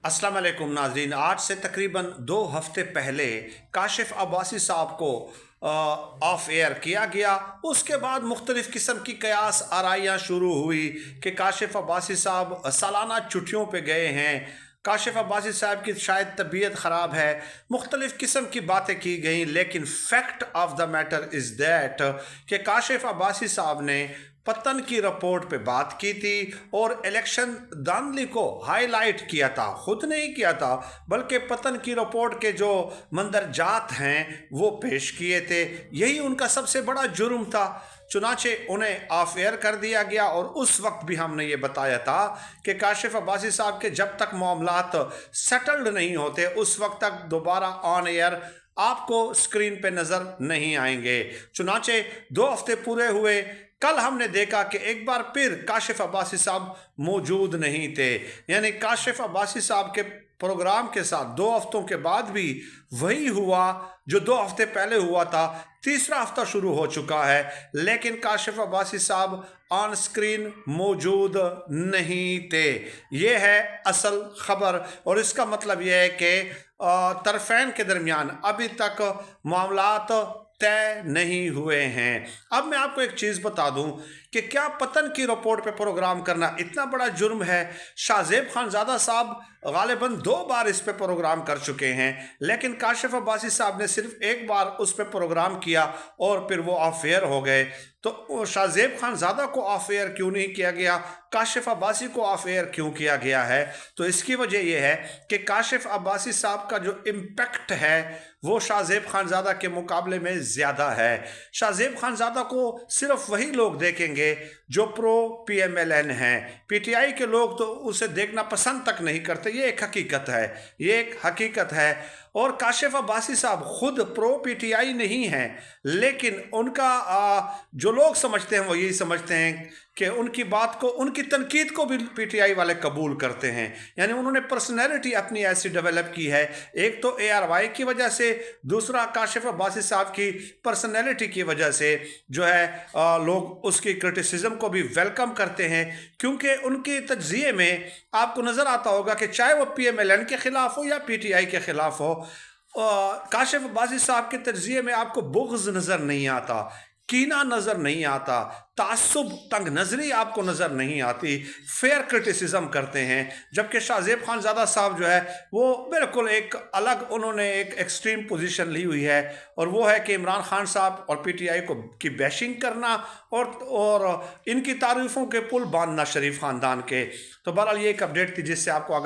अस्सलाम वालेकुम नाज़रीन। आज से तकरीबन 2 हफ्ते पहले काशिफ अब्बासी साहब को ऑफ एयर किया गया। उसके बाद मुख्तलिफ़ किस्म की कयास आराइयाँ शुरू हुई कि काशिफ अब्बासी साहब सालाना छुट्टियों पे गए हैं, काशिफ अब्बासी साहब की शायद तबीयत ख़राब है, मुख्तलिफ़ किस्म की बातें की गई। लेकिन fact of the matter is that कि काशिफ अब्बासी साहब ने पतन की रिपोर्ट पे बात की थी और इलेक्शन धांधली को हाईलाइट किया था। खुद नहीं किया था बल्कि पतन की रिपोर्ट के जो मंदरजात हैं वो पेश किए थे। यही उनका सबसे बड़ा जुर्म था। चुनाचे उन्हें ऑफ एयर कर दिया गया और उस वक्त भी हमने ये बताया था कि काशिफ अब्बासी साहब के जब तक मामलात सेटल्ड नहीं होते उस वक्त तक दोबारा ऑन एयर आपको स्क्रीन पे नज़र नहीं आएंगे। चुनाचे 2 हफ्ते पूरे हुए। कल हमने देखा कि एक बार फिर काशिफ अब्बासी साहब मौजूद नहीं थे, यानी काशिफ अब्बासी साहब के प्रोग्राम के साथ 2 हफ्तों के बाद भी वही हुआ जो 2 हफ्ते पहले हुआ था। तीसरा हफ्ता शुरू हो चुका है लेकिन काशिफ अब्बासी साहब ऑन स्क्रीन मौजूद नहीं थे। ये है असल खबर और इसका मतलब यह है कि तरफैन के दरमियान अभी तक मामलात तय नहीं हुए हैं। अब मैं आपको एक चीज़ बता दूं कि क्या पतन की रिपोर्ट पे प्रोग्राम करना इतना बड़ा जुर्म है? शाहजेब खानज़ादा साहब गालिबन 2 बार इस पे प्रोग्राम कर चुके हैं, लेकिन काशिफ अब्बासी साहब ने सिर्फ एक बार उस पे प्रोग्राम किया और फिर वो ऑफ एयर हो गए। तो शाहजेब खानज़ादा को ऑफ एयर क्यों नहीं किया गया, काशिफ अब्बासी को ऑफ एयर क्यों किया गया है? तो इसकी वजह यह है कि काशिफ अब्बासी साहब का जो इम्पैक्ट है वो शाहजेब खानज़ादा के मुकाबले में ज़्यादा है। शाहजेब खानज़ादा को सिर्फ वही लोग देखेंगे जो प्रो PMLN हैं। PTI के लोग तो उसे देखना पसंद तक नहीं करते। ये एक हकीकत है, ये एक हकीकत है। और काशिफ अब्बासी साहब खुद प्रो PTI नहीं हैं, लेकिन उनका जो लोग समझते हैं वो यही समझते हैं कि उनकी बात को, उनकी तनकीद को भी PTI वाले कबूल करते हैं। यानी उन्होंने पर्सनैलिटी अपनी ऐसी डेवलप की है, एक तो ARY की वजह से, दूसरा काशिफ अब्बासी साहब की पर्सनैलिटी की वजह से जो है लोग उसकी क्रिटिसिज्म को भी वेलकम करते हैं, क्योंकि उनकी तज्ज़िये में आपको नज़र आता होगा कि चाहे वो PMLN के ख़िलाफ़ हो या PTI के ख़िलाफ़ हो, काशिफ अब्बासी साहब के तज्ज़िये में आपको बुग़्ज़ नज़र नहीं आता, कीना नज़र नहीं आता, तासुब, तंग नज़री आपको नज़र नहीं आती, फेयर क्रिटिसिज्म करते हैं। जबकि शाहजेब खानज़ादा साहब जो है वो बिल्कुल एक अलग, उन्होंने एक एक्सट्रीम पोजीशन ली हुई है और वो है कि इमरान खान साहब और PTI को की बैशिंग करना और इनकी तारीफ़ों के पुल बांधना शरीफ ख़ानदान के। तो बहरहाल ये एक अपडेट थी जिससे आपको आगाह